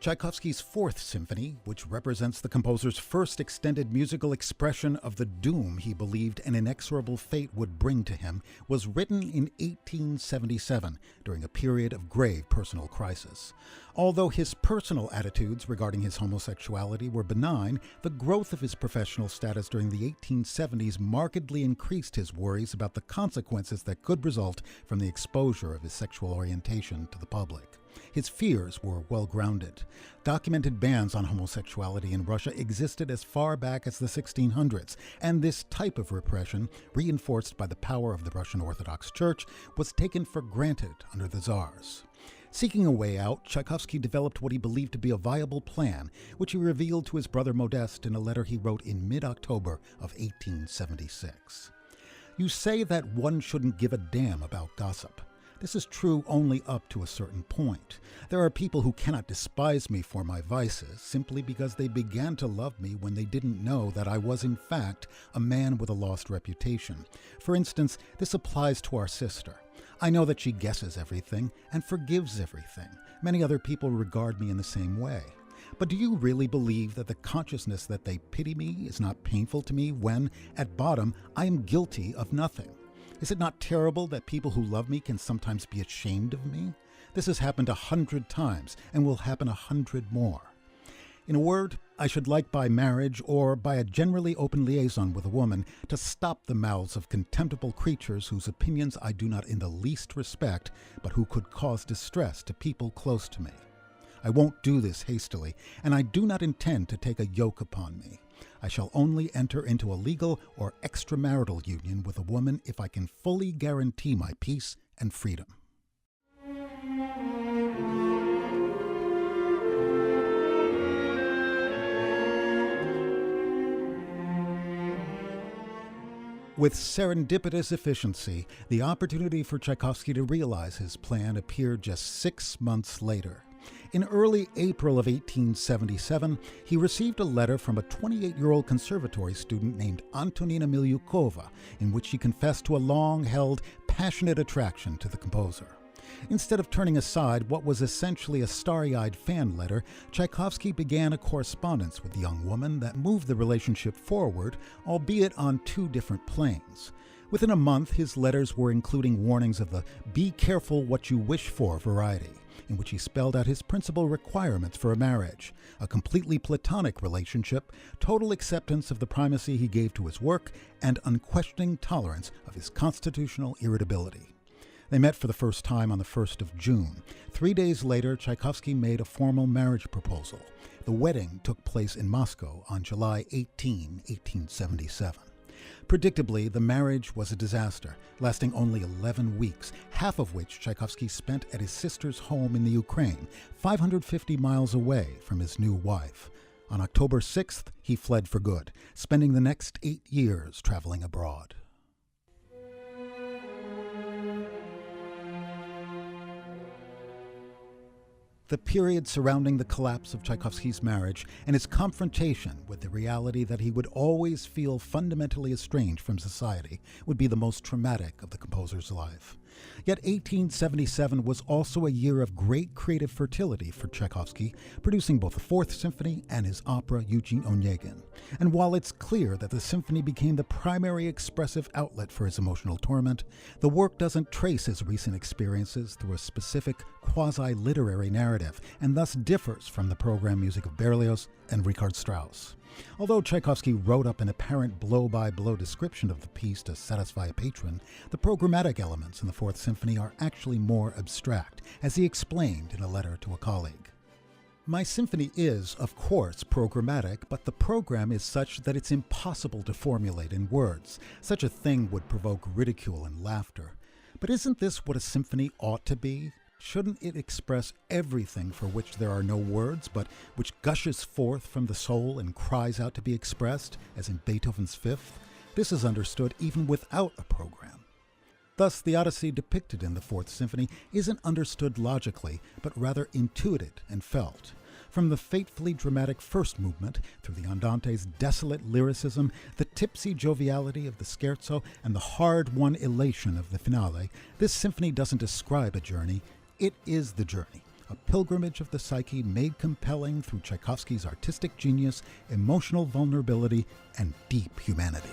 Tchaikovsky's Fourth Symphony, which represents the composer's first extended musical expression of the doom he believed an inexorable fate would bring to him, was written in 1877 during a period of grave personal crisis. Although his personal attitudes regarding his homosexuality were benign, the growth of his professional status during the 1870s markedly increased his worries about the consequences that could result from the exposure of his sexual orientation to the public. His fears were well-grounded. Documented bans on homosexuality in Russia existed as far back as the 1600s, and this type of repression, reinforced by the power of the Russian Orthodox Church, was taken for granted under the Tsars. Seeking a way out, Tchaikovsky developed what he believed to be a viable plan, which he revealed to his brother Modeste in a letter he wrote in mid-October of 1876. "You say that one shouldn't give a damn about gossip. This is true only up to a certain point. There are people who cannot despise me for my vices simply because they began to love me when they didn't know that I was in fact a man with a lost reputation. For instance, this applies to our sister. I know that she guesses everything and forgives everything. Many other people regard me in the same way. But do you really believe that the consciousness that they pity me is not painful to me when, at bottom, I am guilty of nothing? Is it not terrible that people who love me can sometimes be ashamed of me? This has happened 100 times and will happen 100 more. In a word, I should like by marriage or by a generally open liaison with a woman to stop the mouths of contemptible creatures whose opinions I do not in the least respect, but who could cause distress to people close to me. I won't do this hastily, and I do not intend to take a yoke upon me. I shall only enter into a legal or extramarital union with a woman if I can fully guarantee my peace and freedom." With serendipitous efficiency, the opportunity for Tchaikovsky to realize his plan appeared just 6 months later. In early April of 1877, he received a letter from a 28-year-old conservatory student named Antonina Milyukova, in which she confessed to a long-held, passionate attraction to the composer. Instead of turning aside what was essentially a starry-eyed fan letter, Tchaikovsky began a correspondence with the young woman that moved the relationship forward, albeit on two different planes. Within a month, his letters were including warnings of the "be careful what you wish for" variety, in which he spelled out his principal requirements for a marriage: a completely platonic relationship, total acceptance of the primacy he gave to his work, and unquestioning tolerance of his constitutional irritability. They met for the first time on the 1st of June. 3 days later, Tchaikovsky made a formal marriage proposal. The wedding took place in Moscow on July 18, 1877. Predictably, the marriage was a disaster, lasting only 11 weeks, half of which Tchaikovsky spent at his sister's home in the Ukraine, 550 miles away from his new wife. On October 6th, he fled for good, spending the next 8 years traveling abroad. The period surrounding the collapse of Tchaikovsky's marriage and his confrontation with the reality that he would always feel fundamentally estranged from society would be the most traumatic of the composer's life. Yet 1877 was also a year of great creative fertility for Tchaikovsky, producing both the Fourth Symphony and his opera Eugene Onegin. And while it's clear that the symphony became the primary expressive outlet for his emotional torment, the work doesn't trace his recent experiences through a specific quasi-literary narrative, and thus differs from the program music of Berlioz and Richard Strauss. Although Tchaikovsky wrote up an apparent blow-by-blow description of the piece to satisfy a patron, the programmatic elements in the Fourth Symphony are actually more abstract, as he explained in a letter to a colleague. "My symphony is, of course, programmatic, but the program is such that it's impossible to formulate in words. Such a thing would provoke ridicule and laughter. But isn't this what a symphony ought to be? Shouldn't it express everything for which there are no words, but which gushes forth from the soul and cries out to be expressed, as in Beethoven's Fifth? This is understood even without a program. Thus, the Odyssey depicted in the Fourth Symphony isn't understood logically, but rather intuited and felt. From the fatefully dramatic first movement, through the Andante's desolate lyricism, the tipsy joviality of the scherzo, and the hard-won elation of the finale, this symphony doesn't describe a journey, it is the journey, a pilgrimage of the psyche made compelling through Tchaikovsky's artistic genius, emotional vulnerability, and deep humanity.